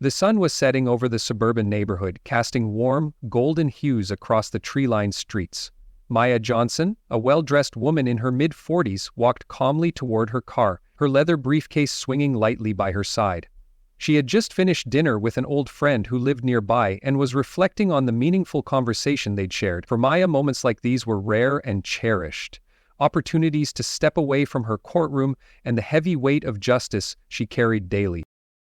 The sun was setting over the suburban neighborhood, casting warm, golden hues across the tree-lined streets. Maya Johnson, a well-dressed woman in her mid-40s, walked calmly toward her car, her leather briefcase swinging lightly by her side. She had just finished dinner with an old friend who lived nearby and was reflecting on the meaningful conversation they'd shared. For Maya, moments like these were rare and cherished. Opportunities to step away from her courtroom and the heavy weight of justice she carried daily.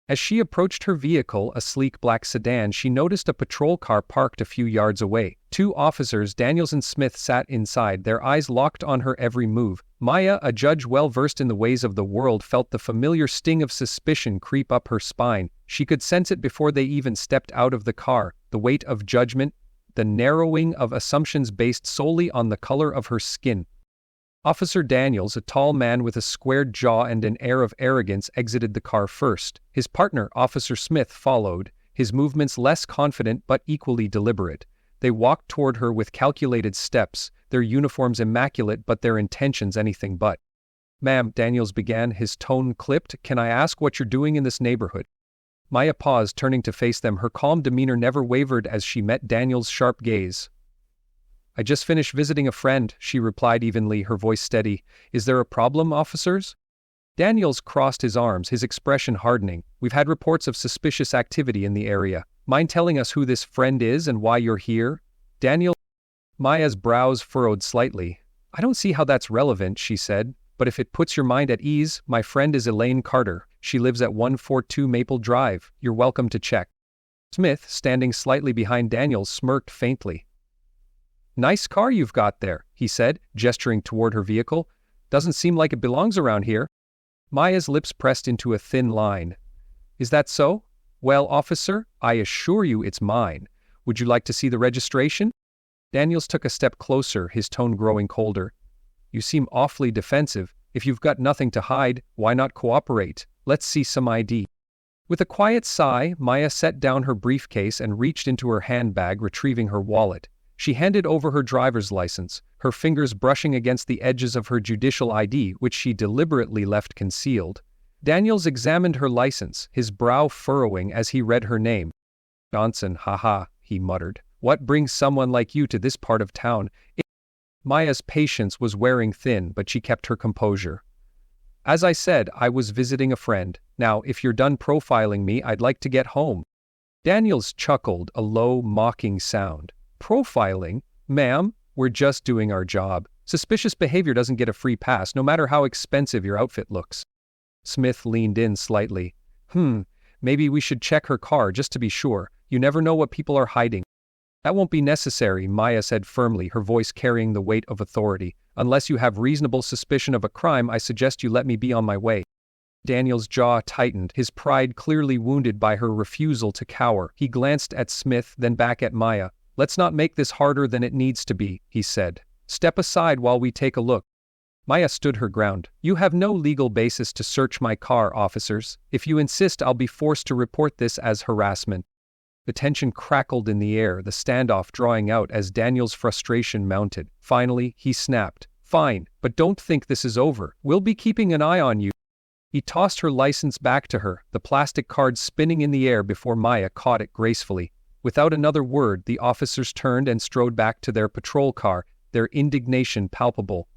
As she approached her vehicle, a sleek black sedan, she noticed a patrol car parked a few yards away. Two officers, Daniels and Smith, sat inside, their eyes locked on her every move. Maya, a judge well versed in the ways of the world, felt the familiar sting of suspicion creep up her spine. She could sense it before they even stepped out of the car, the weight of judgment, the narrowing of assumptions based solely on the color of her skin. Officer Daniels, a tall man with a squared jaw and an air of arrogance, exited the car first. His partner, Officer Smith, followed, his movements less confident but equally deliberate. They walked toward her with calculated steps, their uniforms immaculate but their intentions anything but. "Ma'am," Daniels began, his tone clipped, "can I ask what you're doing in this neighborhood?" Maya paused, turning to face them. Her calm demeanor never wavered as she met Daniels' sharp gaze. "I just finished visiting a friend," she replied evenly, her voice steady. "Is there a problem, officers?" Daniels crossed his arms, his expression hardening. "We've had reports of suspicious activity in the area. Mind telling us who this friend is and why you're here?" Maya's brows furrowed slightly. "I don't see how that's relevant," she said, "but if it puts your mind at ease, my friend is Elaine Carter. She lives at 142 Maple Drive. You're welcome to check." Smith, standing slightly behind Daniels, smirked faintly. "Nice car you've got there," he said, gesturing toward her vehicle. "Doesn't seem like it belongs around here." Maya's lips pressed into a thin line. "Is that so? Well, officer, I assure you it's mine. Would you like to see the registration?" Daniels took a step closer, his tone growing colder. "You seem awfully defensive. If you've got nothing to hide, why not cooperate? Let's see some ID." With a quiet sigh, Maya set down her briefcase and reached into her handbag, retrieving her wallet. She handed over her driver's license, her fingers brushing against the edges of her judicial ID, which she deliberately left concealed. Daniels examined her license, his brow furrowing as he read her name. "Johnson, haha," he muttered. "What brings someone like you to this part of town?" Maya's patience was wearing thin, but she kept her composure. "As I said, I was visiting a friend. Now, if you're done profiling me, I'd like to get home." Daniels chuckled, a low, mocking sound. "Profiling? Ma'am, we're just doing our job. Suspicious behavior doesn't get a free pass, no matter how expensive your outfit looks." Smith leaned in slightly. Maybe we should check her car just to be sure. You never know what people are hiding." "That won't be necessary," Maya said firmly, her voice carrying the weight of authority. "Unless you have reasonable suspicion of a crime, I suggest you let me be on my way." Daniel's jaw tightened, his pride clearly wounded by her refusal to cower. He glanced at Smith, then back at Maya. "Let's not make this harder than it needs to be," he said. "Step aside while we take a look." Maya stood her ground. "You have no legal basis to search my car, officers. If you insist, I'll be forced to report this as harassment." The tension crackled in the air, the standoff drawing out as Daniel's frustration mounted. Finally, he snapped. "Fine, but don't think this is over. We'll be keeping an eye on you." He tossed her license back to her, the plastic card spinning in the air before Maya caught it gracefully. Without another word, the officers turned and strode back to their patrol car, their indignation palpable.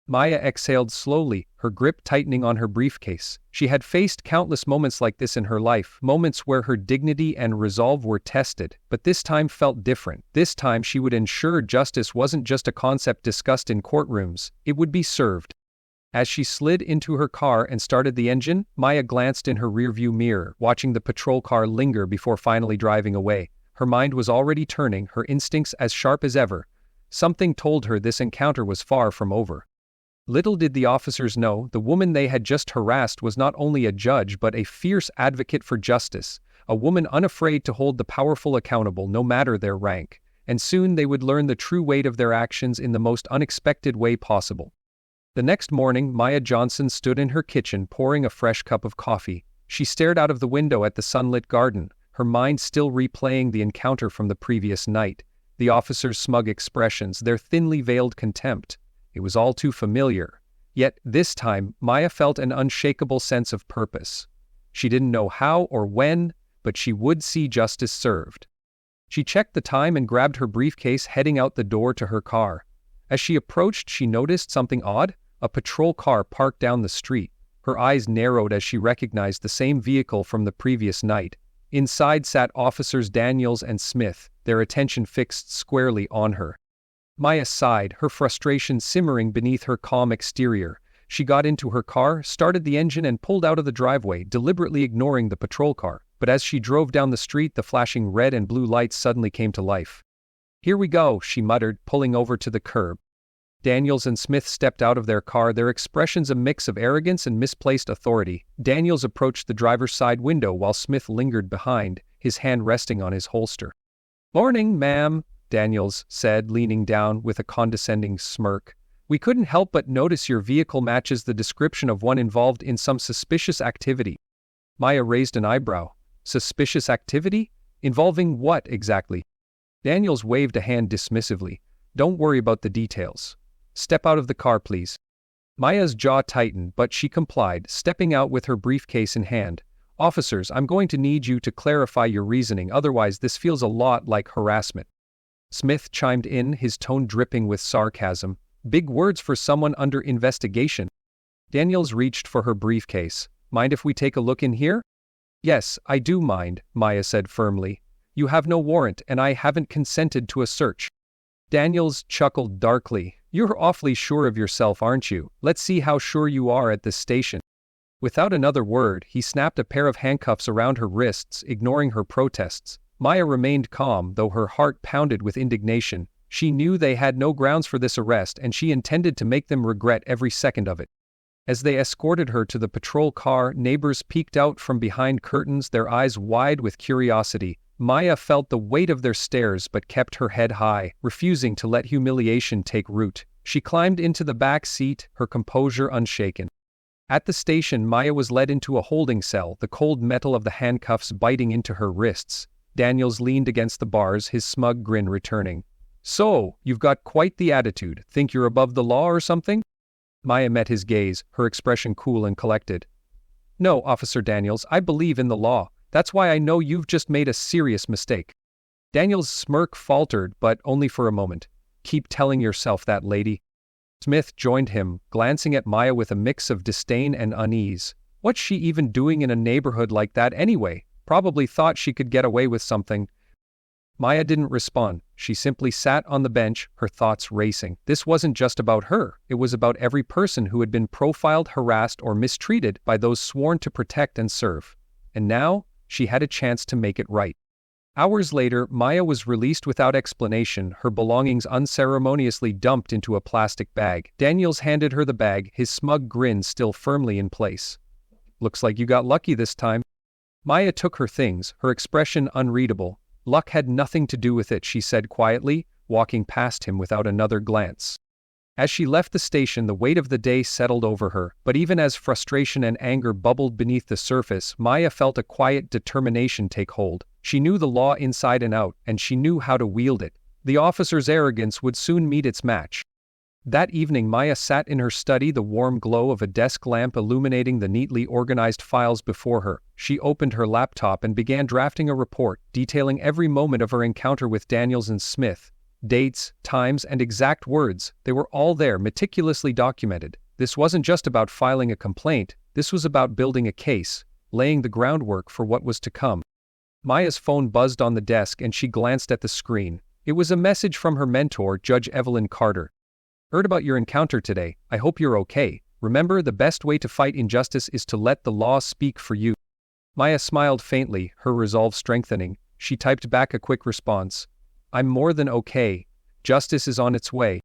Maya exhaled slowly, her grip tightening on her briefcase. She had faced countless moments like this in her life, moments where her dignity and resolve were tested, but this time felt different. This time she would ensure justice wasn't just a concept discussed in courtrooms, it would be served. As she slid into her car and started the engine, Maya glanced in her rearview mirror, watching the patrol car linger before finally driving away. Her mind was already turning, her instincts as sharp as ever. Something told her this encounter was far from over. Little did the officers know, the woman they had just harassed was not only a judge but a fierce advocate for justice, a woman unafraid to hold the powerful accountable no matter their rank. And soon they would learn the true weight of their actions in the most unexpected way possible. The next morning, Maya Johnson stood in her kitchen pouring a fresh cup of coffee. She stared out of the window at the sunlit garden, her mind still replaying the encounter from the previous night. The officers' smug expressions, their thinly veiled contempt. It was all too familiar. Yet, this time, Maya felt an unshakable sense of purpose. She didn't know how or when, but she would see justice served. She checked the time and grabbed her briefcase, heading out the door to her car. As she approached, she noticed something odd: a patrol car parked down the street. Her eyes narrowed as she recognized the same vehicle from the previous night. Inside sat Officers Daniels and Smith, their attention fixed squarely on her. Maya sighed, her frustration simmering beneath her calm exterior. She got into her car, started the engine and pulled out of the driveway, deliberately ignoring the patrol car. But as she drove down the street, the flashing red and blue lights suddenly came to life. "Here we go," she muttered, pulling over to the curb. Daniels and Smith stepped out of their car, their expressions a mix of arrogance and misplaced authority. Daniels approached the driver's side window while Smith lingered behind, his hand resting on his holster. "Morning, ma'am," Daniels said, leaning down with a condescending smirk. "We couldn't help but notice your vehicle matches the description of one involved in some suspicious activity." Maya raised an eyebrow. "Suspicious activity? Involving what exactly?" Daniels waved a hand dismissively. "Don't worry about the details. Step out of the car, please." Maya's jaw tightened, but she complied, stepping out with her briefcase in hand. "Officers, I'm going to need you to clarify your reasoning, otherwise this feels a lot like harassment." Smith chimed in, his tone dripping with sarcasm. "Big words for someone under investigation." Daniels reached for her briefcase. "Mind if we take a look in here?" "Yes, I do mind," Maya said firmly. "You have no warrant, and I haven't consented to a search." Daniels chuckled darkly. "You're awfully sure of yourself, aren't you? Let's see how sure you are at this station." Without another word, he snapped a pair of handcuffs around her wrists, ignoring her protests. Maya remained calm, though her heart pounded with indignation. She knew they had no grounds for this arrest, and she intended to make them regret every second of it. As they escorted her to the patrol car, neighbors peeked out from behind curtains, their eyes wide with curiosity. Maya felt the weight of their stares but kept her head high, refusing to let humiliation take root. She climbed into the back seat, her composure unshaken. At the station, Maya was led into a holding cell, the cold metal of the handcuffs biting into her wrists. Daniels leaned against the bars, his smug grin returning. "So, you've got quite the attitude. Think you're above the law or something?" Maya met his gaze, her expression cool and collected. "No, Officer Daniels, I believe in the law. That's why I know you've just made a serious mistake." Daniels' smirk faltered, but only for a moment. "Keep telling yourself that, lady." Smith joined him, glancing at Maya with a mix of disdain and unease. What's she even doing in a neighborhood like that anyway? Probably thought she could get away with something. Maya didn't respond. She simply sat on the bench, her thoughts racing. This wasn't just about her. It was about every person who had been profiled, harassed, or mistreated by those sworn to protect and serve. And now, she had a chance to make it right. Hours later, Maya was released without explanation, her belongings unceremoniously dumped into a plastic bag. Daniels handed her the bag, his smug grin still firmly in place. "Looks like you got lucky this time." Maya took her things, her expression unreadable. "Luck had nothing to do with it," she said quietly, walking past him without another glance. As she left the station, the weight of the day settled over her, but even as frustration and anger bubbled beneath the surface, Maya felt a quiet determination take hold. She knew the law inside and out, and she knew how to wield it. The officer's arrogance would soon meet its match. That evening, Maya sat in her study, the warm glow of a desk lamp illuminating the neatly organized files before her. She opened her laptop and began drafting a report, detailing every moment of her encounter with Daniels and Smith. Dates, times, and exact words, they were all there, meticulously documented. This wasn't just about filing a complaint, this was about building a case, laying the groundwork for what was to come. Maya's phone buzzed on the desk and she glanced at the screen. It was a message from her mentor, Judge Evelyn Carter. "Heard about your encounter today. I hope you're okay. Remember, the best way to fight injustice is to let the law speak for you." Maya smiled faintly, her resolve strengthening. She typed back a quick response. "I'm more than okay. Justice is on its way."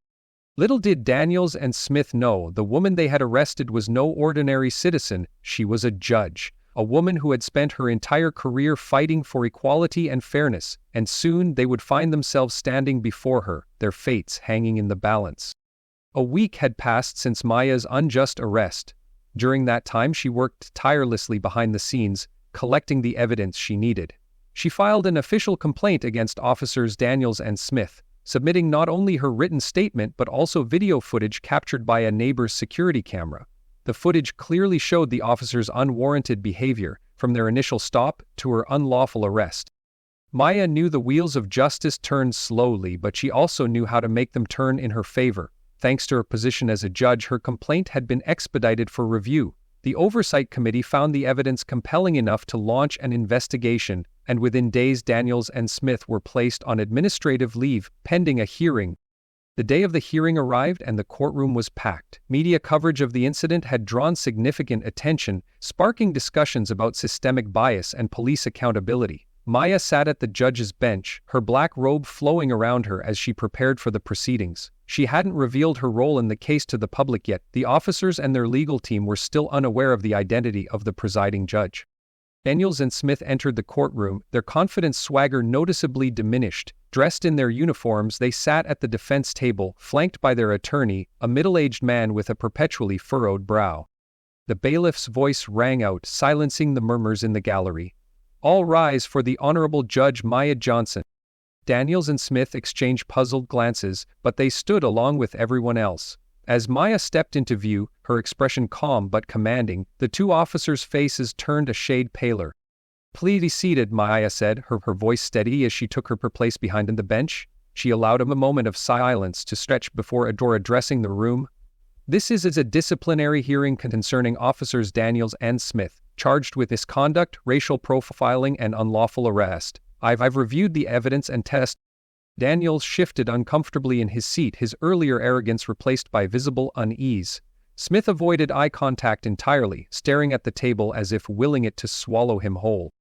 Little did Daniels and Smith know, the woman they had arrested was no ordinary citizen. She was a judge, a woman who had spent her entire career fighting for equality and fairness, and soon they would find themselves standing before her, their fates hanging in the balance. A week had passed since Maya's unjust arrest. During that time, she worked tirelessly behind the scenes, collecting the evidence she needed. She filed an official complaint against Officers Daniels and Smith, submitting not only her written statement but also video footage captured by a neighbor's security camera. The footage clearly showed the officers' unwarranted behavior, from their initial stop to her unlawful arrest. Maya knew the wheels of justice turned slowly, but she also knew how to make them turn in her favor. Thanks to her position as a judge, her complaint had been expedited for review. The Oversight Committee found the evidence compelling enough to launch an investigation, and within days Daniels and Smith were placed on administrative leave, pending a hearing. The day of the hearing arrived and the courtroom was packed. Media coverage of the incident had drawn significant attention, sparking discussions about systemic bias and police accountability. Maya sat at the judge's bench, her black robe flowing around her as she prepared for the proceedings. She hadn't revealed her role in the case to the public yet. The officers and their legal team were still unaware of the identity of the presiding judge. Daniels and Smith entered the courtroom, their confident swagger noticeably diminished. Dressed in their uniforms, they sat at the defense table, flanked by their attorney, a middle-aged man with a perpetually furrowed brow. The bailiff's voice rang out, silencing the murmurs in the gallery. "All rise for the Honorable Judge Maya Johnson." Daniels and Smith exchanged puzzled glances, but they stood along with everyone else. As Maya stepped into view, her expression calm but commanding, the two officers' faces turned a shade paler. "Please be seated," Maya said, her voice steady as she took her place behind the bench. She allowed him a moment of silence to stretch before addressing the room. "This is a disciplinary hearing concerning officers Daniels and Smith, charged with misconduct, racial profiling, and unlawful arrest. I've reviewed the evidence and test." Daniels shifted uncomfortably in his seat, his earlier arrogance replaced by visible unease. Smith avoided eye contact entirely, staring at the table as if willing it to swallow him whole.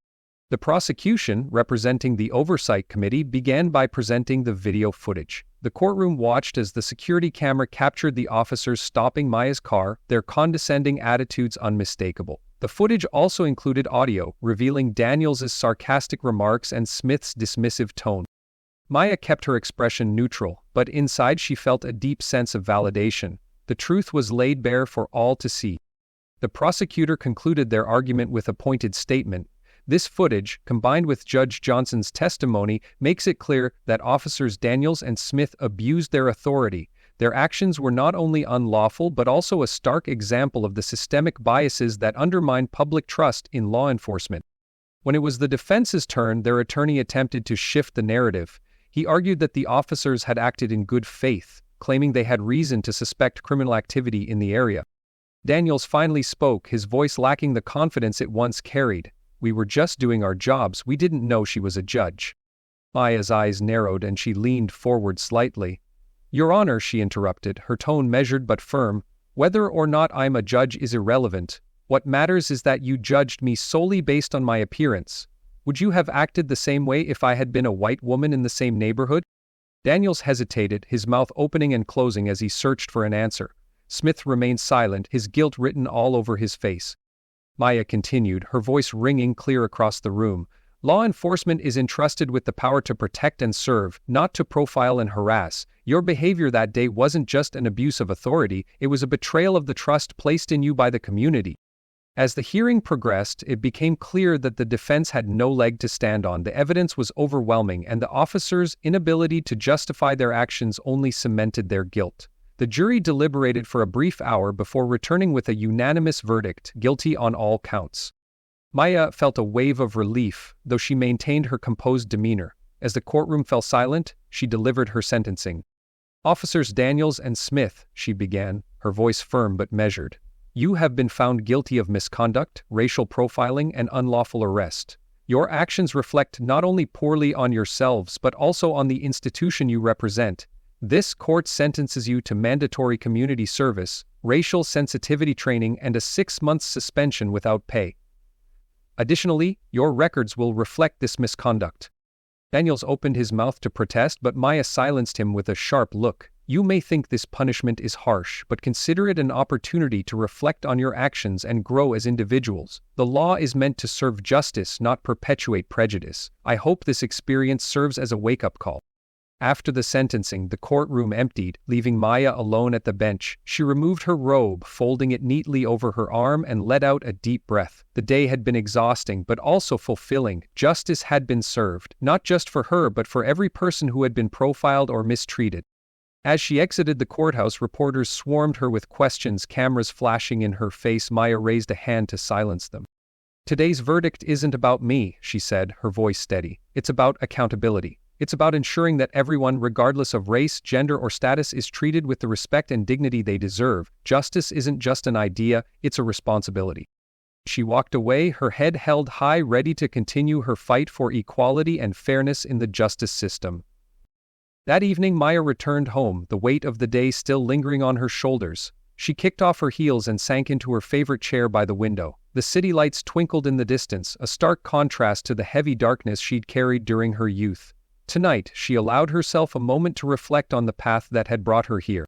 The prosecution, representing the Oversight Committee, began by presenting the video footage. The courtroom watched as the security camera captured the officers stopping Maya's car, their condescending attitudes unmistakable. The footage also included audio, revealing Daniels' sarcastic remarks and Smith's dismissive tone. Maya kept her expression neutral, but inside she felt a deep sense of validation. The truth was laid bare for all to see. The prosecutor concluded their argument with a pointed statement. This footage, combined with Judge Johnson's testimony, makes it clear that officers Daniels and Smith abused their authority. Their actions were not only unlawful but also a stark example of the systemic biases that undermine public trust in law enforcement. When it was the defense's turn, their attorney attempted to shift the narrative. He argued that the officers had acted in good faith, claiming they had reason to suspect criminal activity in the area. Daniels finally spoke, his voice lacking the confidence it once carried. "We were just doing our jobs, we didn't know she was a judge." Maya's eyes narrowed and she leaned forward slightly. "Your Honor," she interrupted, her tone measured but firm, "whether or not I'm a judge is irrelevant. What matters is that you judged me solely based on my appearance. Would you have acted the same way if I had been a white woman in the same neighborhood?" Daniels hesitated, his mouth opening and closing as he searched for an answer. Smith remained silent, his guilt written all over his face. Maya continued, her voice ringing clear across the room. "Law enforcement is entrusted with the power to protect and serve, not to profile and harass. Your behavior that day wasn't just an abuse of authority, it was a betrayal of the trust placed in you by the community." As the hearing progressed, it became clear that the defense had no leg to stand on. The evidence was overwhelming, and the officers' inability to justify their actions only cemented their guilt. The jury deliberated for a brief hour before returning with a unanimous verdict, guilty on all counts. Maya felt a wave of relief, though she maintained her composed demeanor. As the courtroom fell silent, she delivered her sentencing. "Officers Daniels and Smith," she began, her voice firm but measured. "You have been found guilty of misconduct, racial profiling, and unlawful arrest. Your actions reflect not only poorly on yourselves but also on the institution you represent. This court sentences you to mandatory community service, racial sensitivity training, and a 6-month suspension without pay. Additionally, your records will reflect this misconduct." Daniels opened his mouth to protest, but Maya silenced him with a sharp look. "You may think this punishment is harsh, but consider it an opportunity to reflect on your actions and grow as individuals. The law is meant to serve justice, not perpetuate prejudice. I hope this experience serves as a wake-up call." After the sentencing, the courtroom emptied, leaving Maya alone at the bench. She removed her robe, folding it neatly over her arm, and let out a deep breath. The day had been exhausting, but also fulfilling. Justice had been served, not just for her but for every person who had been profiled or mistreated. As she exited the courthouse, reporters swarmed her with questions, cameras flashing in her face. Maya raised a hand to silence them. Today's verdict isn't about me, she said, her voice steady. It's about accountability. It's about ensuring that everyone, regardless of race, gender, or status, is treated with the respect and dignity they deserve. Justice isn't just an idea, it's a responsibility. She walked away, her head held high, ready to continue her fight for equality and fairness in the justice system. That evening, Maya returned home, the weight of the day still lingering on her shoulders. She kicked off her heels and sank into her favorite chair by the window. The city lights twinkled in the distance, a stark contrast to the heavy darkness she'd carried during her youth. Tonight, she allowed herself a moment to reflect on the path that had brought her here.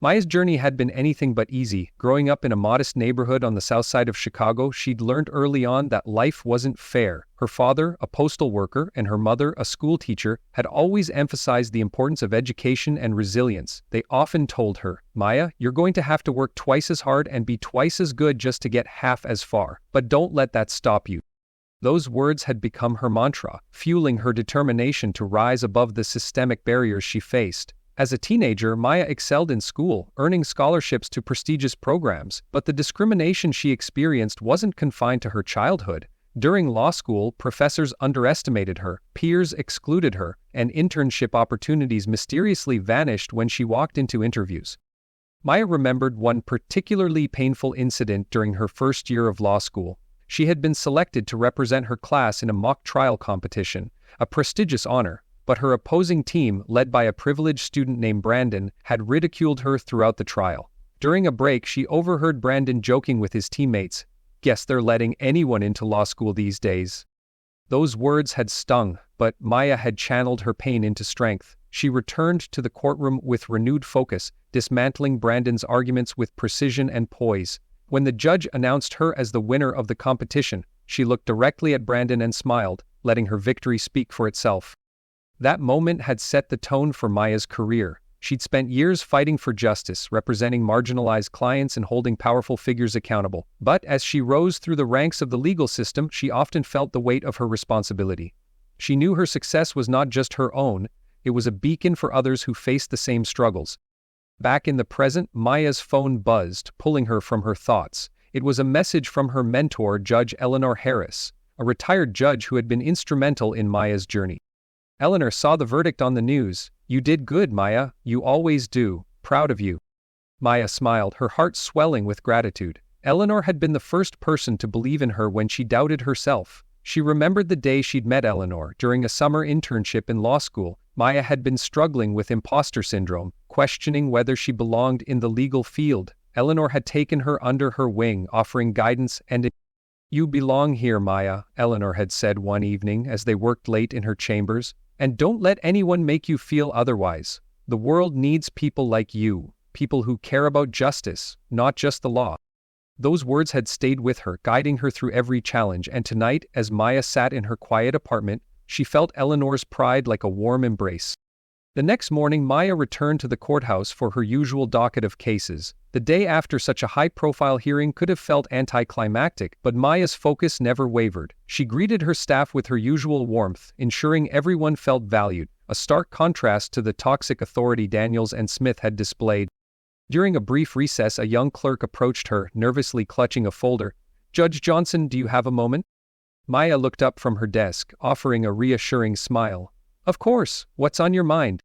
Maya's journey had been anything but easy. Growing up in a modest neighborhood on the south side of Chicago, she'd learned early on that life wasn't fair. Her father, a postal worker, and her mother, a school teacher, had always emphasized the importance of education and resilience. They often told her, "Maya, you're going to have to work twice as hard and be twice as good just to get half as far. But don't let that stop you." Those words had become her mantra, fueling her determination to rise above the systemic barriers she faced. As a teenager, Maya excelled in school, earning scholarships to prestigious programs, but the discrimination she experienced wasn't confined to her childhood. During law school, professors underestimated her, peers excluded her, and internship opportunities mysteriously vanished when she walked into interviews. Maya remembered one particularly painful incident during her first year of law school. She had been selected to represent her class in a mock trial competition, a prestigious honor. But her opposing team, led by a privileged student named Brandon, had ridiculed her throughout the trial. During a break, she overheard Brandon joking with his teammates, "Guess they're letting anyone into law school these days." Those words had stung, but Maya had channeled her pain into strength. She returned to the courtroom with renewed focus, dismantling Brandon's arguments with precision and poise. When the judge announced her as the winner of the competition, she looked directly at Brandon and smiled, letting her victory speak for itself. That moment had set the tone for Maya's career. She'd spent years fighting for justice, representing marginalized clients and holding powerful figures accountable. But as she rose through the ranks of the legal system, she often felt the weight of her responsibility. She knew her success was not just her own, it was a beacon for others who faced the same struggles. Back in the present, Maya's phone buzzed, pulling her from her thoughts. It was a message from her mentor, Judge Eleanor Harris, a retired judge who had been instrumental in Maya's journey. Eleanor saw the verdict on the news. "You did good, Maya. You always do. Proud of you." Maya smiled, her heart swelling with gratitude. Eleanor had been the first person to believe in her when she doubted herself. She remembered the day she'd met Eleanor during a summer internship in law school. Maya had been struggling with imposter syndrome, questioning whether she belonged in the legal field. Eleanor had taken her under her wing, offering guidance and "You belong here, Maya," Eleanor had said one evening as they worked late in her chambers. "And don't let anyone make you feel otherwise. The world needs people like you, people who care about justice, not just the law." Those words had stayed with her, guiding her through every challenge, and tonight, as Maya sat in her quiet apartment, she felt Eleanor's pride like a warm embrace. The next morning, Maya returned to the courthouse for her usual docket of cases. The day after such a high-profile hearing could have felt anticlimactic, but Maya's focus never wavered. She greeted her staff with her usual warmth, ensuring everyone felt valued, a stark contrast to the toxic authority Daniels and Smith had displayed. During a brief recess, a young clerk approached her, nervously clutching a folder. "Judge Johnson, do you have a moment?" Maya looked up from her desk, offering a reassuring smile. "Of course, what's on your mind?"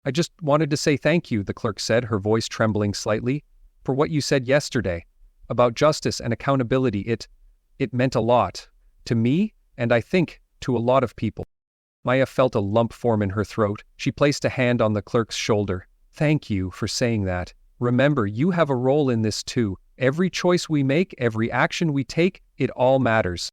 "I just wanted to say thank you," the clerk said, her voice trembling slightly, "for what you said yesterday. About justice and accountability. It meant a lot. To me, and I think, to a lot of people." Maya felt a lump form in her throat. She placed a hand on the clerk's shoulder. "Thank you for saying that. Remember, you have a role in this too. Every choice we make, every action we take, it all matters."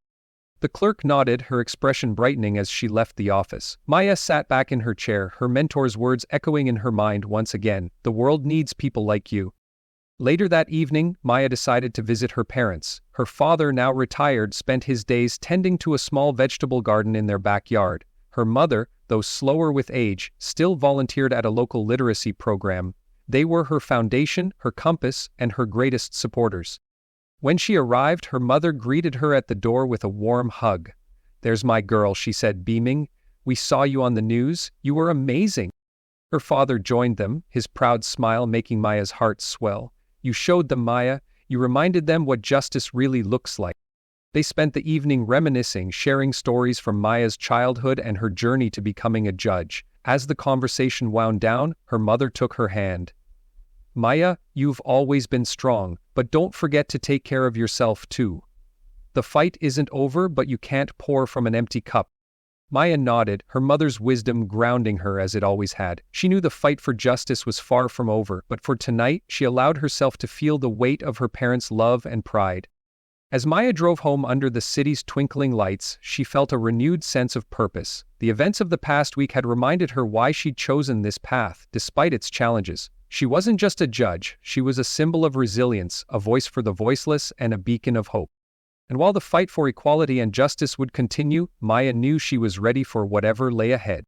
The clerk nodded, her expression brightening as she left the office. Maya sat back in her chair, her mentor's words echoing in her mind once again. "The world needs people like you." Later that evening, Maya decided to visit her parents. Her father, now retired, spent his days tending to a small vegetable garden in their backyard. Her mother, though slower with age, still volunteered at a local literacy program. They were her foundation, her compass, and her greatest supporters. When she arrived, her mother greeted her at the door with a warm hug. "There's my girl," she said, beaming. "We saw you on the news. You were amazing." Her father joined them, his proud smile making Maya's heart swell. "You showed them, Maya. You reminded them what justice really looks like." They spent the evening reminiscing, sharing stories from Maya's childhood and her journey to becoming a judge. As the conversation wound down, her mother took her hand. "Maya, you've always been strong, but don't forget to take care of yourself too. The fight isn't over, but you can't pour from an empty cup." Maya nodded, her mother's wisdom grounding her as it always had. She knew the fight for justice was far from over, but for tonight, she allowed herself to feel the weight of her parents' love and pride. As Maya drove home under the city's twinkling lights, she felt a renewed sense of purpose. The events of the past week had reminded her why she'd chosen this path, despite its challenges. She wasn't just a judge, she was a symbol of resilience, a voice for the voiceless, and a beacon of hope. And while the fight for equality and justice would continue, Maya knew she was ready for whatever lay ahead.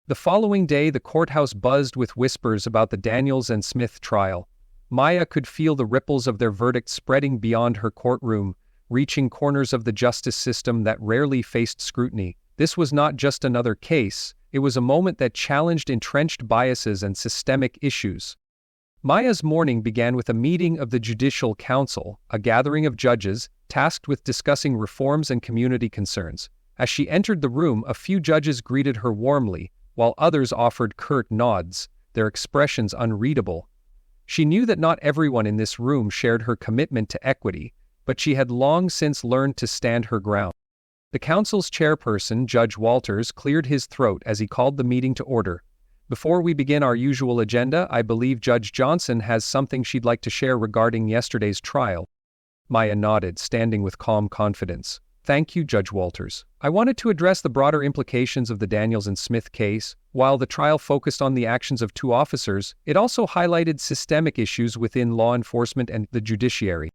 The following day, the courthouse buzzed with whispers about the Daniels and Smith trial. Maya could feel the ripples of their verdict spreading beyond her courtroom, reaching corners of the justice system that rarely faced scrutiny. This was not just another case, it was a moment that challenged entrenched biases and systemic issues. Maya's morning began with a meeting of the Judicial Council, a gathering of judges, tasked with discussing reforms and community concerns. As she entered the room, a few judges greeted her warmly, while others offered curt nods, their expressions unreadable. She knew that not everyone in this room shared her commitment to equity, but she had long since learned to stand her ground. The council's chairperson, Judge Walters, cleared his throat as he called the meeting to order. "Before we begin our usual agenda, I believe Judge Johnson has something she'd like to share regarding yesterday's trial." Maya nodded, standing with calm confidence. "Thank you, Judge Walters. I wanted to address the broader implications of the Daniels and Smith case. While the trial focused on the actions of two officers, it also highlighted systemic issues within law enforcement and the judiciary."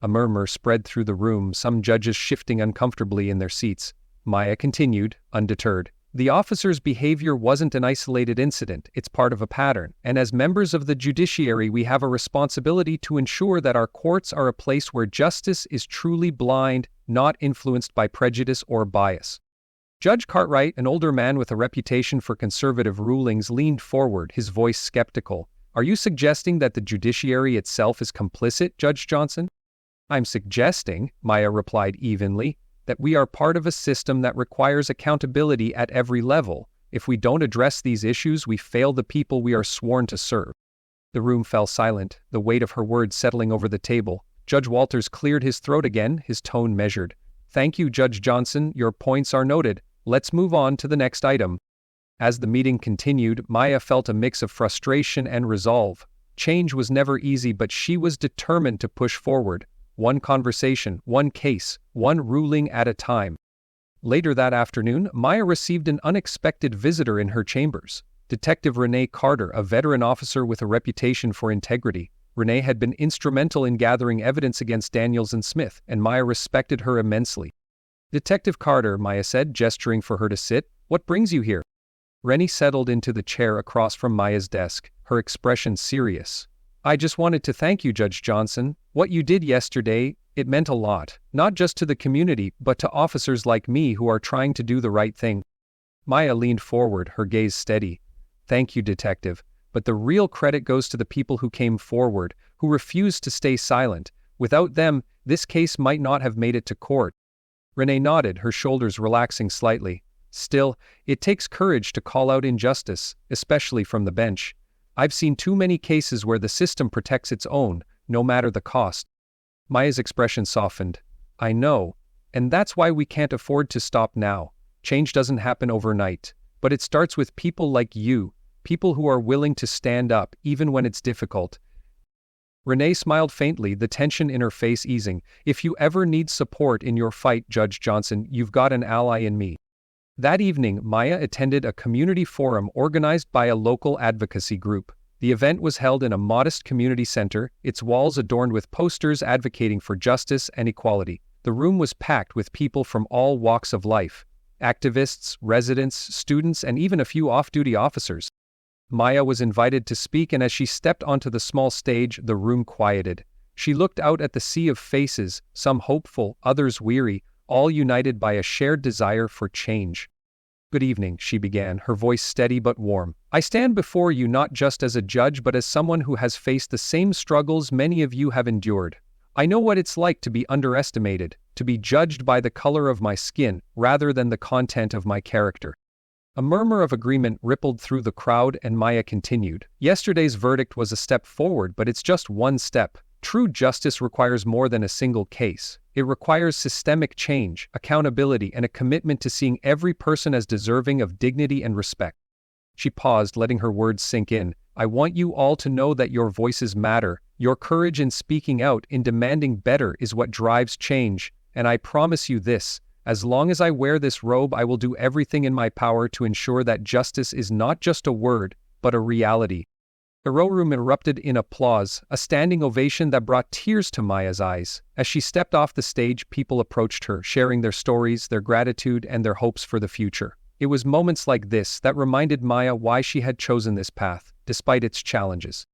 A murmur spread through the room, some judges shifting uncomfortably in their seats. Maya continued, undeterred. "The officer's behavior wasn't an isolated incident, it's part of a pattern, and as members of the judiciary we have a responsibility to ensure that our courts are a place where justice is truly blind, not influenced by prejudice or bias." Judge Cartwright, an older man with a reputation for conservative rulings, leaned forward, his voice skeptical. "Are you suggesting that the judiciary itself is complicit, Judge Johnson?" "I'm suggesting," Maya replied evenly, "that we are part of a system that requires accountability at every level. If we don't address these issues, we fail the people we are sworn to serve." The room fell silent, the weight of her words settling over the table. Judge Walters cleared his throat again, his tone measured. "Thank you, Judge Johnson, your points are noted. Let's move on to the next item." As the meeting continued, Maya felt a mix of frustration and resolve. Change was never easy, but she was determined to push forward. One conversation, one case, one ruling at a time. Later that afternoon, Maya received an unexpected visitor in her chambers. Detective Renee Carter, a veteran officer with a reputation for integrity. Renee had been instrumental in gathering evidence against Daniels and Smith, and Maya respected her immensely. "Detective Carter," Maya said, gesturing for her to sit, "what brings you here?" Renee settled into the chair across from Maya's desk, her expression serious. "I just wanted to thank you, Judge Johnson. What you did yesterday, it meant a lot, not just to the community, but to officers like me who are trying to do the right thing." Maya leaned forward, her gaze steady. "Thank you, Detective, but the real credit goes to the people who came forward, who refused to stay silent. Without them, this case might not have made it to court." Renee nodded, her shoulders relaxing slightly. "Still, it takes courage to call out injustice, especially from the bench. I've seen too many cases where the system protects its own, no matter the cost." Maya's expression softened. "I know, and that's why we can't afford to stop now. Change doesn't happen overnight, but it starts with people like you, people who are willing to stand up even when it's difficult." Renee smiled faintly, the tension in her face easing. "If you ever need support in your fight, Judge Johnson, you've got an ally in me." That evening, Maya attended a community forum organized by a local advocacy group. The event was held in a modest community center, its walls adorned with posters advocating for justice and equality. The room was packed with people from all walks of life: activists, residents, students, and even a few off-duty officers. Maya was invited to speak, and as she stepped onto the small stage, the room quieted. She looked out at the sea of faces, some hopeful, others weary, all united by a shared desire for change. "Good evening," she began, her voice steady but warm. "I stand before you not just as a judge but as someone who has faced the same struggles many of you have endured. I know what it's like to be underestimated, to be judged by the color of my skin rather than the content of my character." A murmur of agreement rippled through the crowd and Maya continued. "Yesterday's verdict was a step forward, but it's just one step. True justice requires more than a single case. It requires systemic change, accountability, and a commitment to seeing every person as deserving of dignity and respect." She paused, letting her words sink in. "I want you all to know that your voices matter. Your courage in speaking out, in demanding better, is what drives change. And I promise you this, as long as I wear this robe, I will do everything in my power to ensure that justice is not just a word, but a reality." The room erupted in applause, a standing ovation that brought tears to Maya's eyes. As she stepped off the stage, people approached her, sharing their stories, their gratitude, and their hopes for the future. It was moments like this that reminded Maya why she had chosen this path, despite its challenges.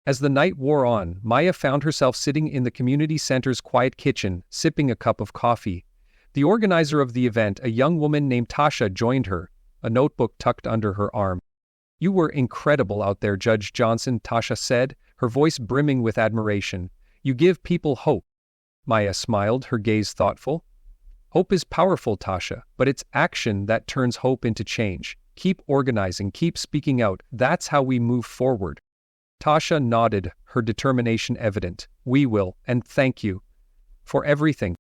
As the night wore on, Maya found herself sitting in the community center's quiet kitchen, sipping a cup of coffee. The organizer of the event, a young woman named Tasha, joined her, a notebook tucked under her arm. "You were incredible out there, Judge Johnson," Tasha said, her voice brimming with admiration. "You give people hope." Maya smiled, her gaze thoughtful. "Hope is powerful, Tasha, but it's action that turns hope into change. Keep organizing, keep speaking out. That's how we move forward." Tasha nodded, her determination evident. "We will, and thank you for everything."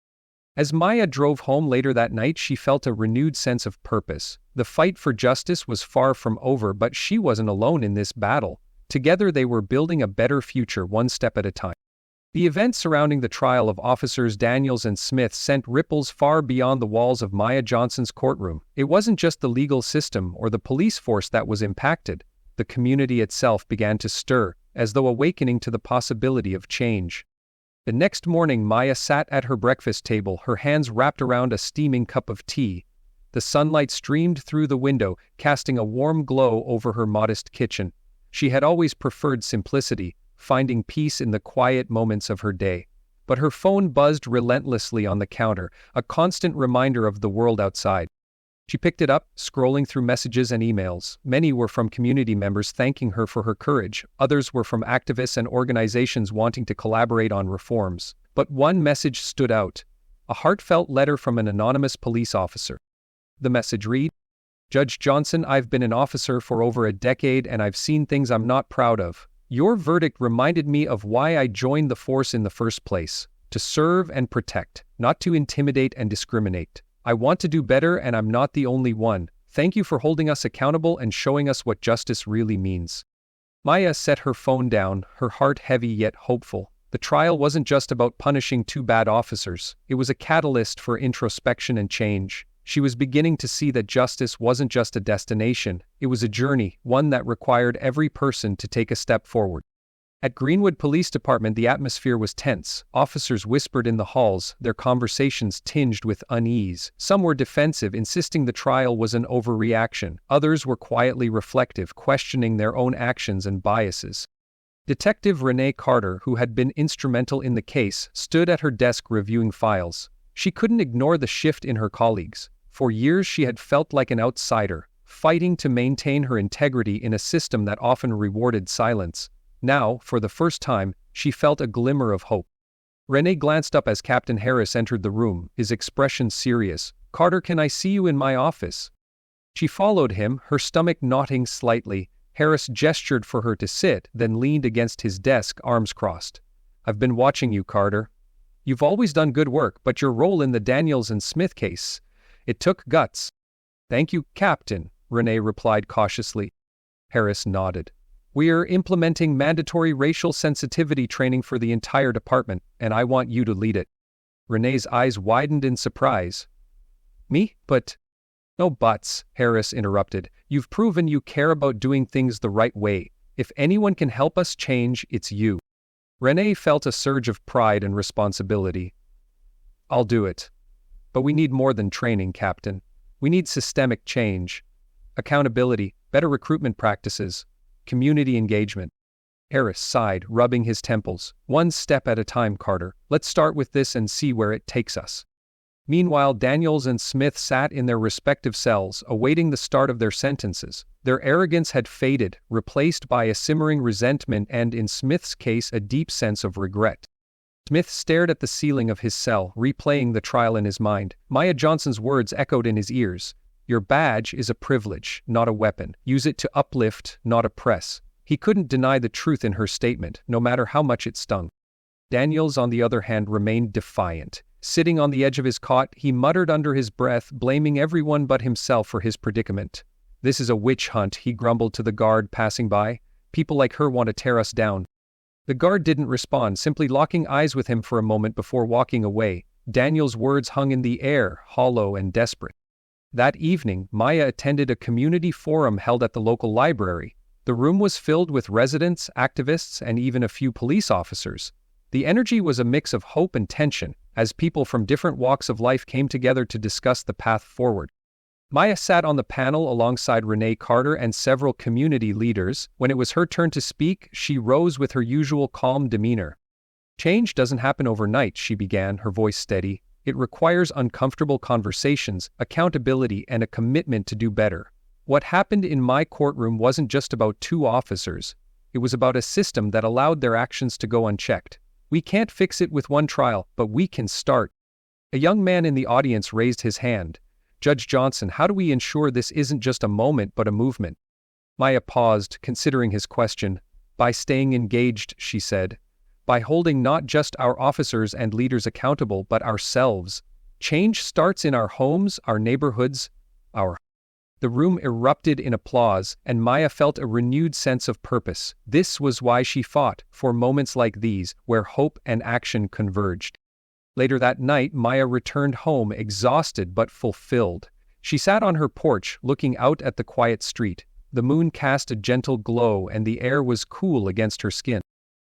As Maya drove home later that night, she felt a renewed sense of purpose. The fight for justice was far from over, but she wasn't alone in this battle. Together they were building a better future, one step at a time. The events surrounding the trial of officers Daniels and Smith sent ripples far beyond the walls of Maya Johnson's courtroom. It wasn't just the legal system or the police force that was impacted. The community itself began to stir, as though awakening to the possibility of change. The next morning, Maya sat at her breakfast table, her hands wrapped around a steaming cup of tea. The sunlight streamed through the window, casting a warm glow over her modest kitchen. She had always preferred simplicity, finding peace in the quiet moments of her day. But her phone buzzed relentlessly on the counter, a constant reminder of the world outside. She picked it up, scrolling through messages and emails. Many were from community members thanking her for her courage. Others were from activists and organizations wanting to collaborate on reforms. But one message stood out: a heartfelt letter from an anonymous police officer. The message read, "Judge Johnson, I've been an officer for over a decade and I've seen things I'm not proud of. Your verdict reminded me of why I joined the force in the first place: to serve and protect, not to intimidate and discriminate. I want to do better, and I'm not the only one. Thank you for holding us accountable and showing us what justice really means." Maya set her phone down, her heart heavy yet hopeful. The trial wasn't just about punishing two bad officers. It was a catalyst for introspection and change. She was beginning to see that justice wasn't just a destination. It was a journey, one that required every person to take a step forward. At Greenwood Police Department, the atmosphere was tense. Officers whispered in the halls, their conversations tinged with unease. Some were defensive, insisting the trial was an overreaction. Others were quietly reflective, questioning their own actions and biases. Detective Renee Carter, who had been instrumental in the case, stood at her desk reviewing files. She couldn't ignore the shift in her colleagues. For years she had felt like an outsider, fighting to maintain her integrity in a system that often rewarded silence. Now, for the first time, she felt a glimmer of hope. Renee glanced up as Captain Harris entered the room, his expression serious. "Carter, can I see you in my office?" She followed him, her stomach knotting slightly. Harris gestured for her to sit, then leaned against his desk, arms crossed. "I've been watching you, Carter. You've always done good work, but your role in the Daniels and Smith case, it took guts." "Thank you, Captain," Renee replied cautiously. Harris nodded. "We're implementing mandatory racial sensitivity training for the entire department, and I want you to lead it." Renee's eyes widened in surprise. "Me? But—" "No buts," Harris interrupted. "You've proven you care about doing things the right way. If anyone can help us change, it's you." Renee felt a surge of pride and responsibility. "I'll do it. But we need more than training, Captain. We need systemic change. Accountability, better recruitment practices, community engagement." Harris sighed, rubbing his temples. "One step at a time, Carter. Let's start with this and see where it takes us." Meanwhile, Daniels and Smith sat in their respective cells, awaiting the start of their sentences. Their arrogance had faded, replaced by a simmering resentment and, in Smith's case, a deep sense of regret. Smith stared at the ceiling of his cell, replaying the trial in his mind. Maya Johnson's words echoed in his ears. Your badge is a privilege, not a weapon. Use it to uplift, not oppress. He couldn't deny the truth in her statement, no matter how much it stung. Daniels, on the other hand, remained defiant. Sitting on the edge of his cot, he muttered under his breath, blaming everyone but himself for his predicament. This is a witch hunt, he grumbled to the guard passing by. People like her want to tear us down. The guard didn't respond, simply locking eyes with him for a moment before walking away. Daniel's words hung in the air, hollow and desperate. That evening, Maya attended a community forum held at the local library. The room was filled with residents, activists, and even a few police officers. The energy was a mix of hope and tension, as people from different walks of life came together to discuss the path forward. Maya sat on the panel alongside Renee Carter and several community leaders. When it was her turn to speak, she rose with her usual calm demeanor. Change doesn't happen overnight, she began, her voice steady. It requires uncomfortable conversations, accountability, and a commitment to do better. What happened in my courtroom wasn't just about two officers. It was about a system that allowed their actions to go unchecked. We can't fix it with one trial, but we can start. A young man in the audience raised his hand. Judge Johnson, how do we ensure this isn't just a moment but a movement? Maya paused, considering his question. By staying engaged, she said. By holding not just our officers and leaders accountable, but ourselves. Change starts in our homes, our neighborhoods, our... The room erupted in applause, and Maya felt a renewed sense of purpose. This was why she fought, for moments like these, where hope and action converged. Later that night, Maya returned home exhausted but fulfilled. She sat on her porch, looking out at the quiet street. The moon cast a gentle glow and the air was cool against her skin.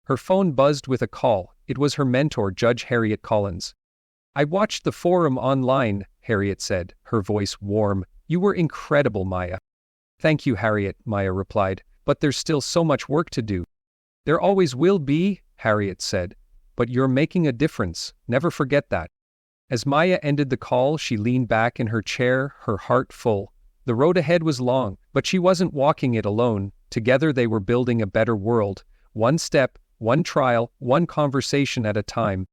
Her phone buzzed with a call. It was her mentor, Judge Harriet Collins. I watched the forum online, Harriet said, her voice warm. You were incredible, Maya. Thank you, Harriet, Maya replied, but there's still so much work to do. There always will be, Harriet said. But you're making a difference, never forget that. As Maya ended the call, she leaned back in her chair, her heart full. The road ahead was long, but she wasn't walking it alone. Together they were building a better world, one step, one trial, one conversation at a time.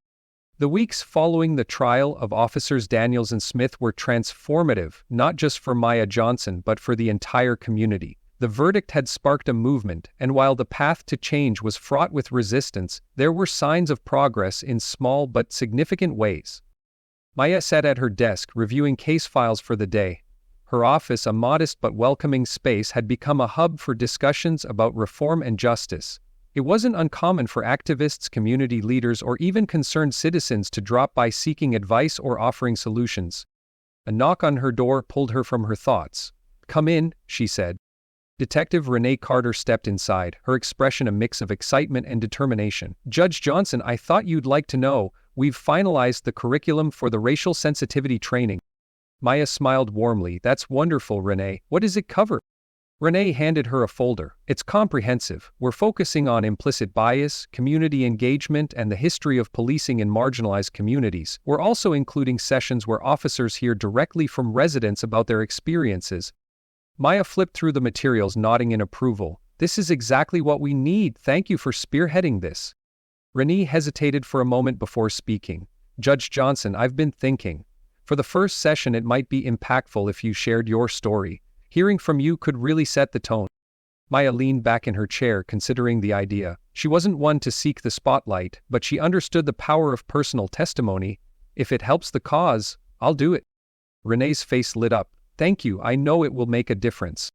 The weeks following the trial of Officers Daniels and Smith were transformative, not just for Maya Johnson but for the entire community. The verdict had sparked a movement, and while the path to change was fraught with resistance, there were signs of progress in small but significant ways. Maya sat at her desk, reviewing case files for the day. Her office, a modest but welcoming space, had become a hub for discussions about reform and justice. It wasn't uncommon for activists, community leaders, or even concerned citizens to drop by seeking advice or offering solutions. A knock on her door pulled her from her thoughts. "Come in," she said. Detective Renee Carter stepped inside, her expression a mix of excitement and determination. "Judge Johnson, I thought you'd like to know, we've finalized the curriculum for the racial sensitivity training." Maya smiled warmly. "That's wonderful, Renee. What does it cover?" Renee handed her a folder. "It's comprehensive. We're focusing on implicit bias, community engagement, and the history of policing in marginalized communities. We're also including sessions where officers hear directly from residents about their experiences." Maya flipped through the materials, nodding in approval. "This is exactly what we need. Thank you for spearheading this." Renee hesitated for a moment before speaking. "Judge Johnson, I've been thinking. For the first session, it might be impactful if you shared your story. Hearing from you could really set the tone." Maya leaned back in her chair, considering the idea. She wasn't one to seek the spotlight, but she understood the power of personal testimony. "If it helps the cause, I'll do it." Renee's face lit up. "Thank you, I know it will make a difference."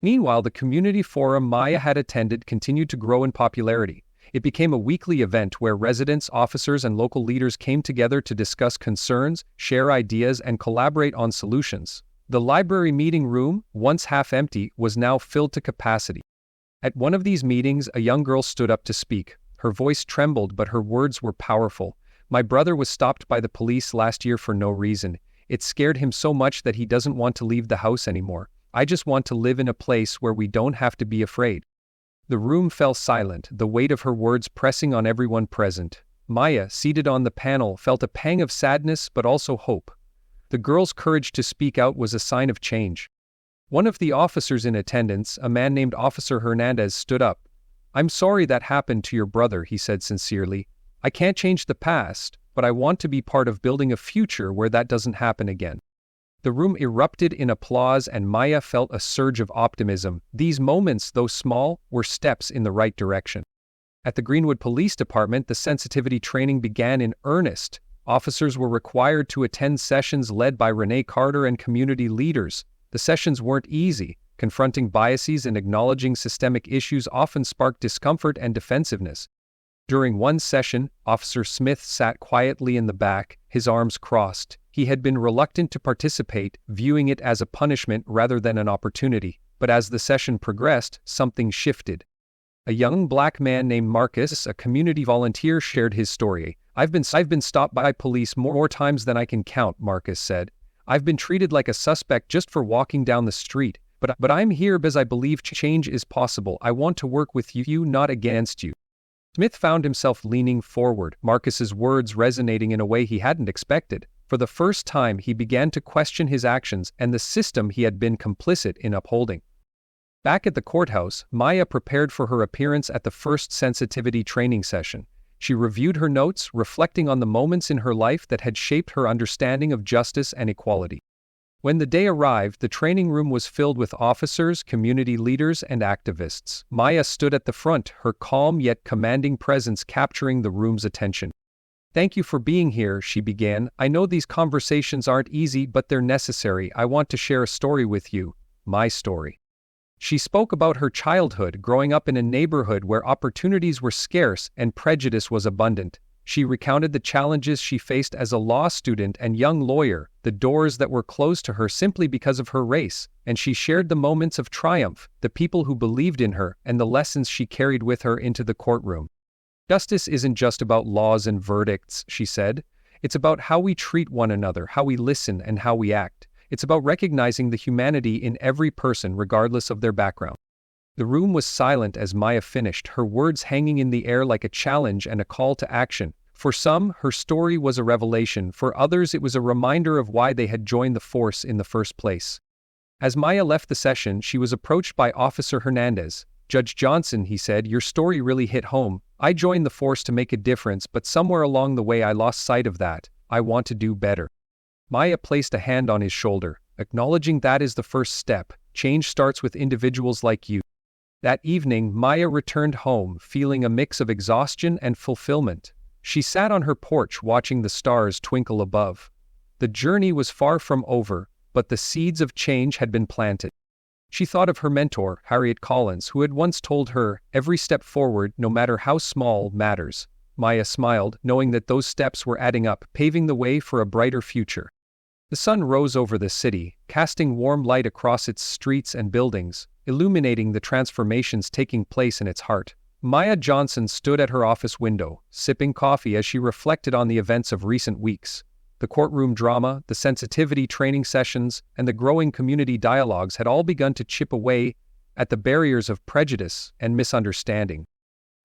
Meanwhile, the community forum Maya had attended continued to grow in popularity. It became a weekly event where residents, officers, and local leaders came together to discuss concerns, share ideas, and collaborate on solutions. The library meeting room, once half empty, was now filled to capacity. At one of these meetings, a young girl stood up to speak. Her voice trembled, but her words were powerful. "My brother was stopped by the police last year for no reason. It scared him so much that he doesn't want to leave the house anymore. I just want to live in a place where we don't have to be afraid." The room fell silent, the weight of her words pressing on everyone present. Maya, seated on the panel, felt a pang of sadness but also hope. The girl's courage to speak out was a sign of change. One of the officers in attendance, a man named Officer Hernandez, stood up. "I'm sorry that happened to your brother," he said sincerely. I can't change the past, but I want to be part of building a future where that doesn't happen again." The room erupted in applause and Maya felt a surge of optimism. These moments, though small, were steps in the right direction. At the Greenwood Police Department, the sensitivity training began in earnest. Officers were required to attend sessions led by Renee Carter and community leaders. The sessions weren't easy. Confronting biases and acknowledging systemic issues often sparked discomfort and defensiveness. During one session, Officer Smith sat quietly in the back, his arms crossed. He had been reluctant to participate, viewing it as a punishment rather than an opportunity. But as the session progressed, something shifted. A young black man named Marcus, a community volunteer, shared his story. I've been stopped by police more times than I can count," Marcus said. "I've been treated like a suspect just for walking down the street. But I'm here because I believe change is possible. I want to work with you, not against you." Smith found himself leaning forward, Marcus's words resonating in a way he hadn't expected. For the first time, he began to question his actions and the system he had been complicit in upholding. Back at the courthouse, Maya prepared for her appearance at the first sensitivity training session. She reviewed her notes, reflecting on the moments in her life that had shaped her understanding of justice and equality. When the day arrived, the training room was filled with officers, community leaders, and activists. Maya stood at the front, her calm yet commanding presence capturing the room's attention. "Thank you for being here," she began. "I know these conversations aren't easy, but they're necessary. I want to share a story with you. My story." She spoke about her childhood, growing up in a neighborhood where opportunities were scarce and prejudice was abundant. She recounted the challenges she faced as a law student and young lawyer, the doors that were closed to her simply because of her race, and she shared the moments of triumph, the people who believed in her, and the lessons she carried with her into the courtroom. "Justice isn't just about laws and verdicts," she said. "It's about how we treat one another, how we listen, and how we act. It's about recognizing the humanity in every person regardless of their background." The room was silent as Maya finished, her words hanging in the air like a challenge and a call to action. For some, her story was a revelation. For others, it was a reminder of why they had joined the force in the first place. As Maya left the session, she was approached by Officer Hernandez. "Judge Johnson," he said, "your story really hit home. I joined the force to make a difference, but somewhere along the way I lost sight of that. I want to do better." Maya placed a hand on his shoulder, acknowledging that is the first step. Change starts with individuals like you. That evening, Maya returned home, feeling a mix of exhaustion and fulfillment. She sat on her porch watching the stars twinkle above. The journey was far from over, but the seeds of change had been planted. She thought of her mentor, Harriet Collins, who had once told her, "Every step forward, no matter how small, matters." Maya smiled, knowing that those steps were adding up, paving the way for a brighter future. The sun rose over the city, casting warm light across its streets and buildings, illuminating the transformations taking place in its heart. Maya Johnson stood at her office window, sipping coffee as she reflected on the events of recent weeks. The courtroom drama, the sensitivity training sessions, and the growing community dialogues had all begun to chip away at the barriers of prejudice and misunderstanding.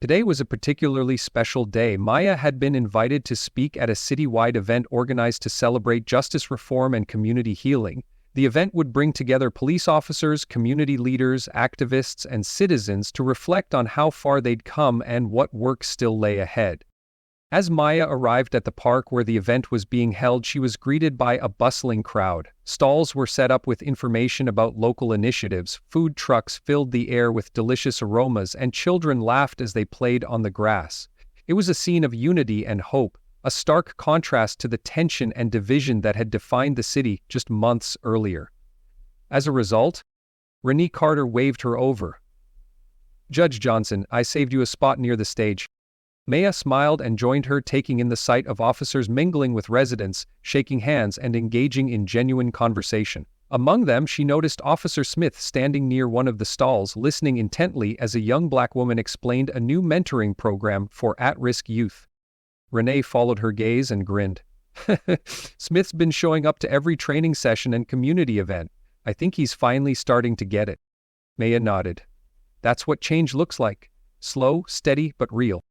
Today was a particularly special day. Maya had been invited to speak at a citywide event organized to celebrate justice reform and community healing. The event would bring together police officers, community leaders, activists, and citizens to reflect on how far they'd come and what work still lay ahead. As Maya arrived at the park where the event was being held, she was greeted by a bustling crowd. Stalls were set up with information about local initiatives, food trucks filled the air with delicious aromas, and children laughed as they played on the grass. It was a scene of unity and hope, a stark contrast to the tension and division that had defined the city just months earlier. As a result, Renee Carter waved her over. "Judge Johnson, I saved you a spot near the stage." Maya smiled and joined her, taking in the sight of officers mingling with residents, shaking hands and engaging in genuine conversation. Among them, she noticed Officer Smith standing near one of the stalls, listening intently as a young black woman explained a new mentoring program for at-risk youth. Renee followed her gaze and grinned. "Smith's been showing up to every training session and community event. I think he's finally starting to get it." Maya nodded. "That's what change looks like. Slow, steady, but real."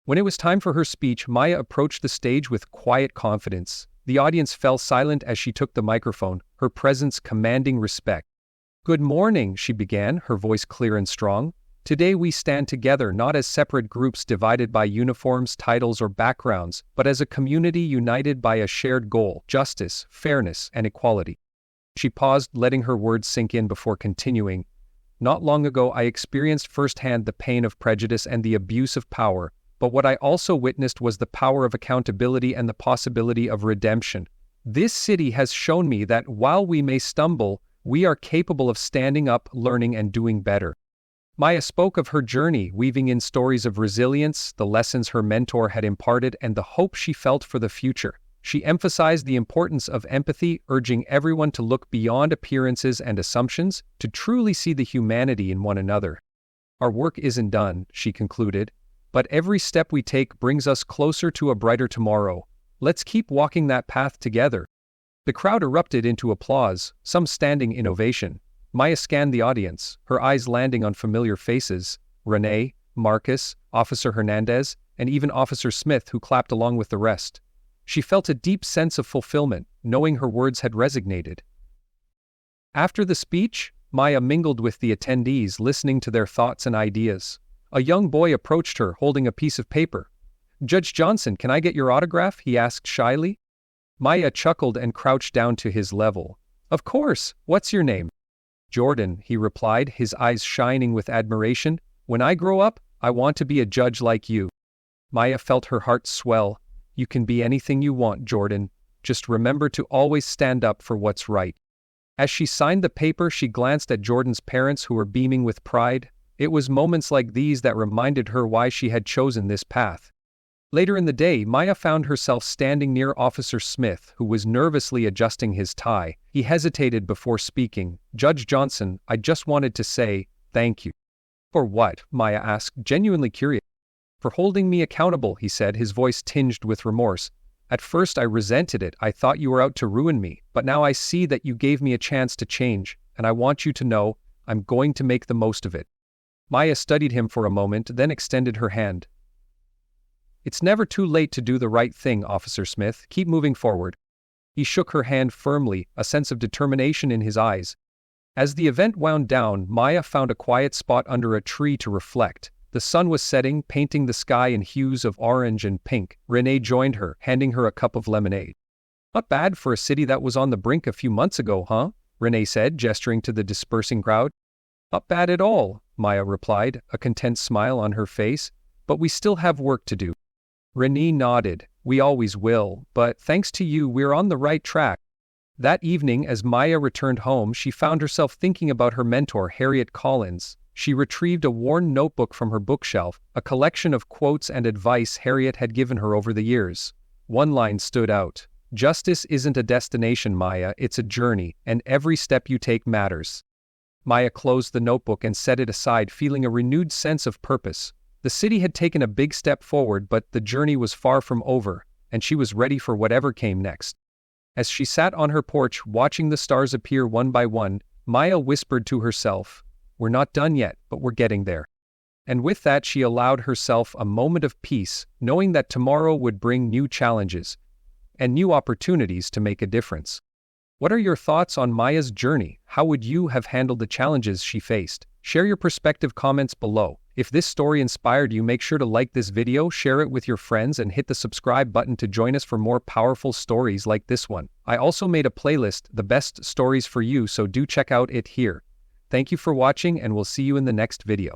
When it was time for her speech, Maya approached the stage with quiet confidence. The audience fell silent as she took the microphone, her presence commanding respect. "Good morning," she began, her voice clear and strong. Today we stand together not as separate groups divided by uniforms, titles, or backgrounds, but as a community united by a shared goal: justice, fairness, and equality." She paused, letting her words sink in before continuing. "Not long ago I experienced firsthand the pain of prejudice and the abuse of power, but what I also witnessed was the power of accountability and the possibility of redemption. This city has shown me that while we may stumble, we are capable of standing up, learning, and doing better." Maya spoke of her journey, weaving in stories of resilience, the lessons her mentor had imparted, and the hope she felt for the future. She emphasized the importance of empathy, urging everyone to look beyond appearances and assumptions, to truly see the humanity in one another. "Our work isn't done," she concluded, "but every step we take brings us closer to a brighter tomorrow. Let's keep walking that path together." The crowd erupted into applause, some standing ovation. Maya scanned the audience, her eyes landing on familiar faces: Renee, Marcus, Officer Hernandez, and even Officer Smith, who clapped along with the rest. She felt a deep sense of fulfillment, knowing her words had resonated. After the speech, Maya mingled with the attendees, listening to their thoughts and ideas. A young boy approached her, holding a piece of paper. "Judge Johnson, can I get your autograph?" he asked shyly. Maya chuckled and crouched down to his level. "Of course, what's your name?" "Jordan," he replied, his eyes shining with admiration. "When I grow up, I want to be a judge like you." Maya felt her heart swell. "You can be anything you want, Jordan. Just remember to always stand up for what's right." As she signed the paper, she glanced at Jordan's parents, who were beaming with pride. It was moments like these that reminded her why she had chosen this path. Later in the day, Maya found herself standing near Officer Smith, who was nervously adjusting his tie. He hesitated before speaking. "Judge Johnson, I just wanted to say, thank you." "For what?" Maya asked, genuinely curious. "For holding me accountable," he said, his voice tinged with remorse. "At first I resented it. I thought you were out to ruin me, but now I see that you gave me a chance to change, and I want you to know, I'm going to make the most of it." Maya studied him for a moment, then extended her hand. "It's never too late to do the right thing, Officer Smith. Keep moving forward." He shook her hand firmly, a sense of determination in his eyes. As the event wound down, Maya found a quiet spot under a tree to reflect. The sun was setting, painting the sky in hues of orange and pink. Renee joined her, handing her a cup of lemonade. "Not bad for a city that was on the brink a few months ago, huh?" Renee said, gesturing to the dispersing crowd. "Not bad at all," Maya replied, a content smile on her face. "But we still have work to do." Renee nodded. "We always will, but thanks to you we're on the right track." That evening, as Maya returned home, she found herself thinking about her mentor, Harriet Collins. She retrieved a worn notebook from her bookshelf, a collection of quotes and advice Harriet had given her over the years. One line stood out: "Justice isn't a destination, Maya, it's a journey, and every step you take matters." Maya closed the notebook and set it aside, feeling a renewed sense of purpose. The city had taken a big step forward, but the journey was far from over, and she was ready for whatever came next. As she sat on her porch watching the stars appear one by one, Maya whispered to herself, "We're not done yet, but we're getting there." And with that she allowed herself a moment of peace, knowing that tomorrow would bring new challenges and new opportunities to make a difference. What are your thoughts on Maya's journey? How would you have handled the challenges she faced? Share your perspective comments below. If this story inspired you, make sure to like this video, share it with your friends, and hit the subscribe button to join us for more powerful stories like this one. I also made a playlist, The Best Stories for You, so do check out it here. Thank you for watching, and we'll see you in the next video.